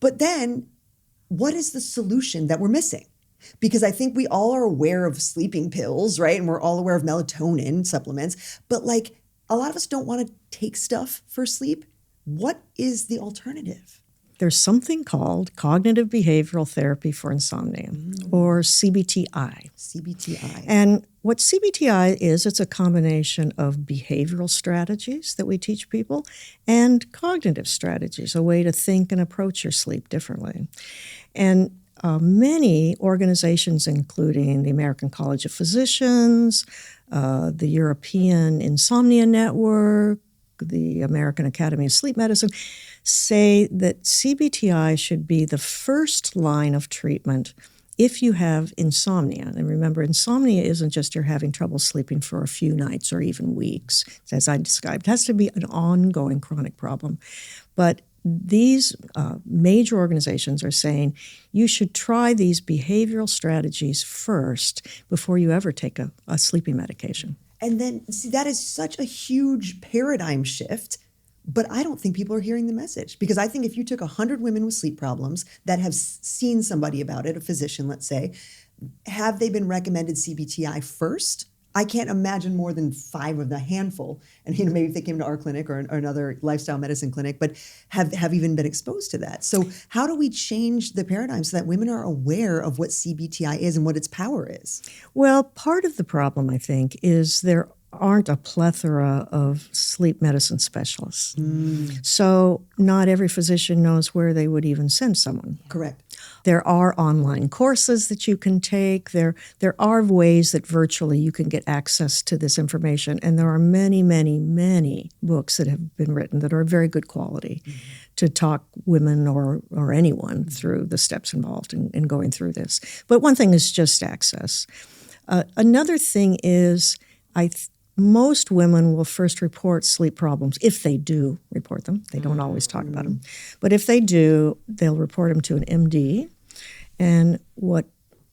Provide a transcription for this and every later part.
But then what is the solution that we're missing? Because I think we all are aware of sleeping pills, right? And we're all aware of melatonin supplements, but like a lot of us don't want to take stuff for sleep. What is the alternative? There's something called cognitive behavioral therapy for insomnia, or CBT-I. CBT-I. And what CBT-I is, it's a combination of behavioral strategies that we teach people and cognitive strategies, a way to think and approach your sleep differently. And many organizations, including the American College of Physicians, the European Insomnia Network, the American Academy of Sleep Medicine, say that CBT-I should be the first line of treatment if you have insomnia. And remember, insomnia isn't just you're having trouble sleeping for a few nights or even weeks, as I described. It has to be an ongoing chronic problem. But these major organizations are saying you should try these behavioral strategies first before you ever take a sleeping medication. And then, see, that is such a huge paradigm shift, but I don't think people are hearing the message. Because I think if you took 100 women with sleep problems that have seen somebody about it, a physician, let's say, have they been recommended CBT-I first? I can't imagine more than 5 of the handful. And maybe if they came to our clinic or another lifestyle medicine clinic, but have even been exposed to that. So how do we change the paradigm so that women are aware of what CBT-I is and what its power is? Well, part of the problem, I think, is there aren't a plethora of sleep medicine specialists. So not every physician knows where they would even send someone. Correct. There are online courses that you can take. There are ways that virtually you can get access to this information. And there are many, many, many books that have been written that are very good quality to talk women or anyone through the steps involved in going through this. But one thing is just access. Another thing is most women will first report sleep problems, if they do report them. They don't always talk about them. But if they do, they'll report them to an MD. And what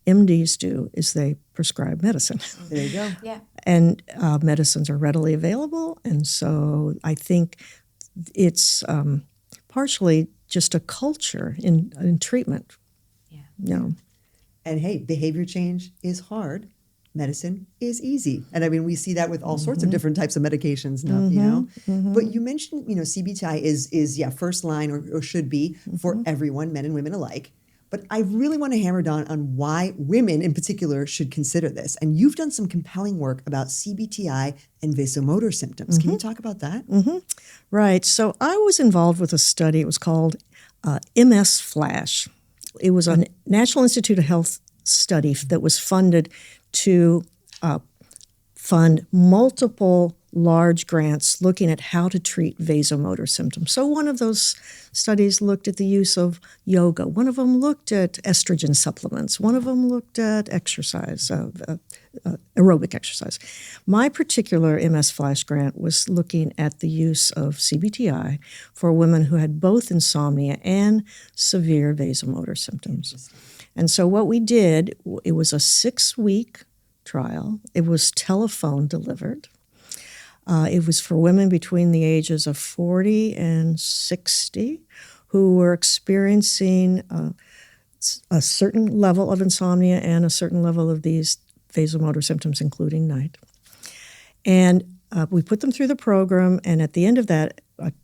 MDs do is they prescribe medicine. There you go. Yeah. And medicines are readily available. And so I think it's partially just a culture in treatment. Yeah. You know. And hey, behavior change is hard. Medicine is easy. And I mean, we see that with all sorts of different types of medications now, you know. But you mentioned, CBT-I is first line or should be for everyone, men and women alike. But I really want to hammer down on why women in particular should consider this. And you've done some compelling work about CBT-I and vasomotor symptoms. Can you talk about that? Right. So I was involved with a study. It was called MS Flash. It was a National Institute of Health study that was funded to fund multiple large grants looking at how to treat vasomotor symptoms. So one of those studies looked at the use of yoga. One of them looked at estrogen supplements. One of them looked at exercise, aerobic exercise. My particular MS Flash grant was looking at the use of CBT-I for women who had both insomnia and severe vasomotor symptoms. And so what we did, it was a 6-week trial. It was telephone delivered. It was for women between the ages of 40 and 60 who were experiencing a certain level of insomnia and a certain level of these vasomotor symptoms, including night. And we put them through the program, and at the end of that,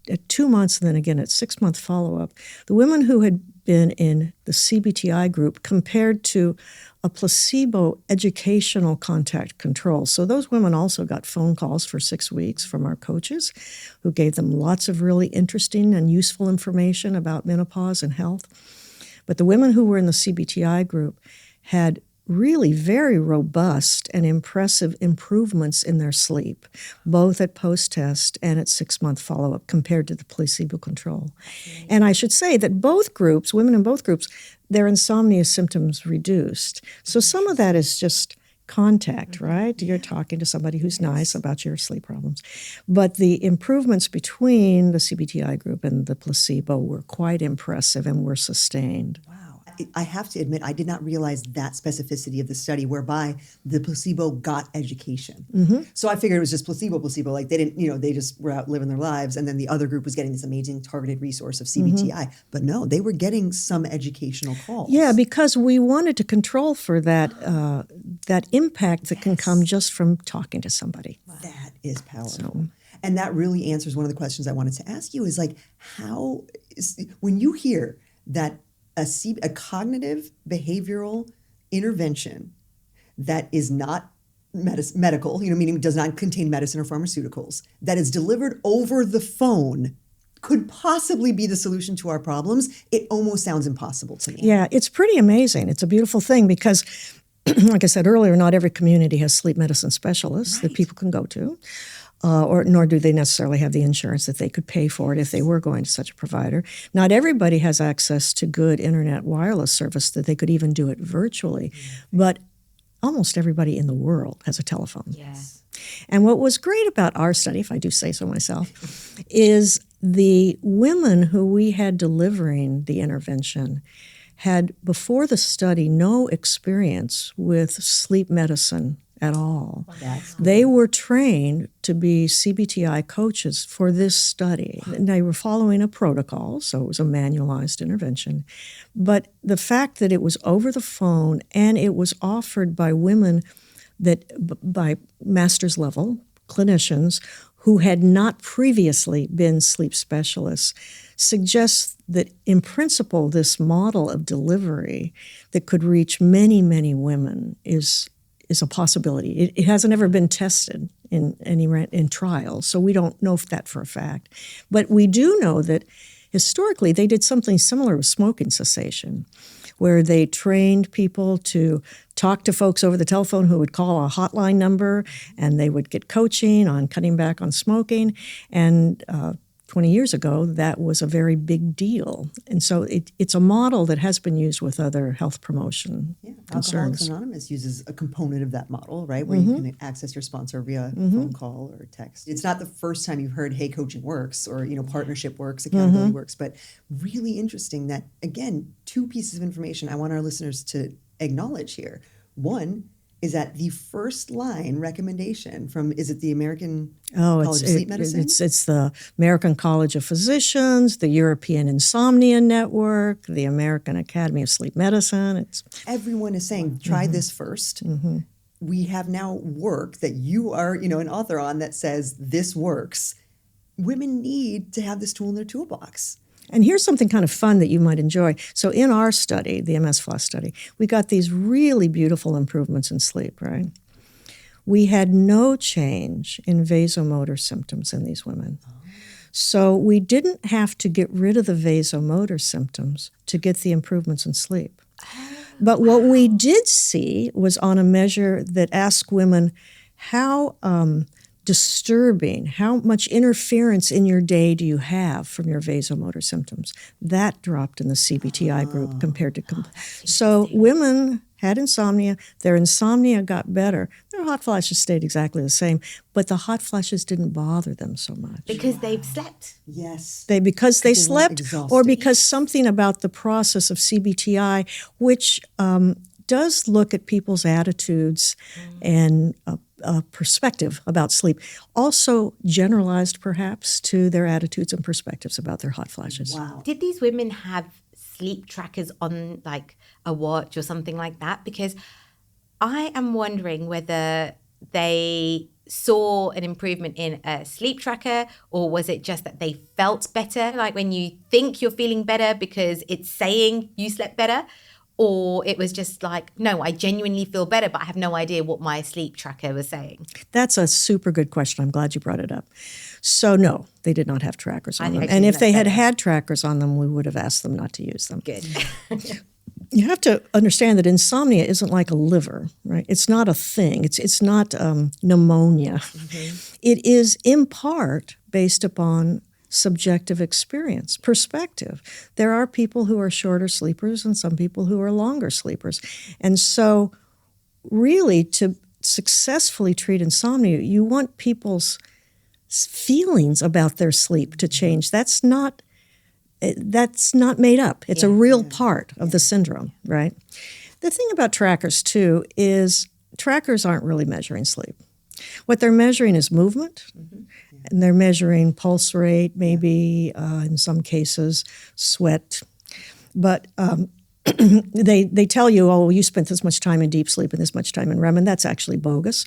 at 2 months and then again at 6-month follow-up, the women who had been in the CBT-I group compared to a placebo educational contact control. So those women also got phone calls for 6 weeks from our coaches who gave them lots of really interesting and useful information about menopause and health. But the women who were in the CBT-I group had really very robust and impressive improvements in their sleep, both at post-test and at 6-month follow-up compared to the placebo control. And I should say that both groups, women in both groups, their insomnia symptoms reduced. So some of that is just contact, right? You're talking to somebody who's nice about your sleep problems. But the improvements between the CBT-I group and the placebo were quite impressive and were sustained. Wow. I have to admit, I did not realize that specificity of the study whereby the placebo got education. So I figured it was just placebo, like they didn't, they just were out living their lives. And then the other group was getting this amazing targeted resource of CBT-I. But no, they were getting some educational calls. Yeah, because we wanted to control for that that impact that can come just from talking to somebody. Wow. That is powerful. And that really answers one of the questions I wanted to ask you is like, when you hear that a cognitive behavioral intervention that is not medical, meaning does not contain medicine or pharmaceuticals, that is delivered over the phone could possibly be the solution to our problems, it almost sounds impossible to me. Yeah, it's pretty amazing. It's a beautiful thing because, like I said earlier, not every community has sleep medicine specialists that people can go to. Nor do they necessarily have the insurance that they could pay for it if they were going to such a provider. Not everybody has access to good internet wireless service that they could even do it virtually. But almost everybody in the world has a telephone. Yes. And what was great about our study, if I do say so myself, is the women who we had delivering the intervention had, before the study, no experience with sleep medicine at all. They were trained to be CBT-I coaches for this study. And they were following a protocol, so it was a manualized intervention. But the fact that it was over the phone and it was offered by women by master's level clinicians who had not previously been sleep specialists suggests that in principle this model of delivery that could reach many, many women is a possibility. It hasn't ever been tested in trials, so we don't know that for a fact. But we do know that historically they did something similar with smoking cessation, where they trained people to talk to folks over the telephone who would call a hotline number, and they would get coaching on cutting back on smoking. And 20 years ago, that was a very big deal. And so it's a model that has been used with other health promotion concerns. Alcoholics Anonymous uses a component of that model, right, where you can access your sponsor via phone call or text. It's not the first time you've heard, hey, coaching works, or, partnership works, accountability works, but really interesting that, again, two pieces of information I want our listeners to acknowledge here. One is that the first line recommendation from, is it the American College of Sleep Medicine? It's the American College of Physicians, the European Insomnia Network, the American Academy of Sleep Medicine. Everyone is saying, try this first. We have now work that you are, an author on that says this works. Women need to have this tool in their toolbox. And here's something kind of fun that you might enjoy. So in our study, the MS-FLAS study, we got these really beautiful improvements in sleep, right? We had no change in vasomotor symptoms in these women. So we didn't have to get rid of the vasomotor symptoms to get the improvements in sleep. But what we did see was on a measure that asked women how disturbing, how much interference in your day do you have from your vasomotor symptoms? That dropped in the CBT-I group compared to... So women had insomnia, their insomnia got better. Their hot flashes stayed exactly the same, but the hot flashes didn't bother them so much. Because they've slept. Yes. Because they slept, or because something about the process of CBT-I, which does look at people's attitudes and perspective about sleep, also generalized perhaps to their attitudes and perspectives about their hot flashes. Wow. Did these women have sleep trackers on like a watch or something like that? Because I am wondering whether they saw an improvement in a sleep tracker, or was it just that they felt better, like when you think you're feeling better because it's saying you slept better? Or it was just like, no, I genuinely feel better, but I have no idea what my sleep tracker was saying. That's a super good question. I'm glad you brought it up. So no, they did not have trackers on them. And if they had had trackers on them, we would have asked them not to use them. Good. You have to understand that insomnia isn't like a liver, right? It's not a thing. It's not pneumonia. It is in part based upon subjective experience, perspective. There are people who are shorter sleepers and some people who are longer sleepers. And so really to successfully treat insomnia, you want people's feelings about their sleep to change. That's not That's not made up. It's a real part of the syndrome, right? The thing about trackers, too, is trackers aren't really measuring sleep. What they're measuring is movement, and they're measuring pulse rate, maybe in some cases sweat. But they tell you, oh, you spent this much time in deep sleep and this much time in REM, and that's actually bogus.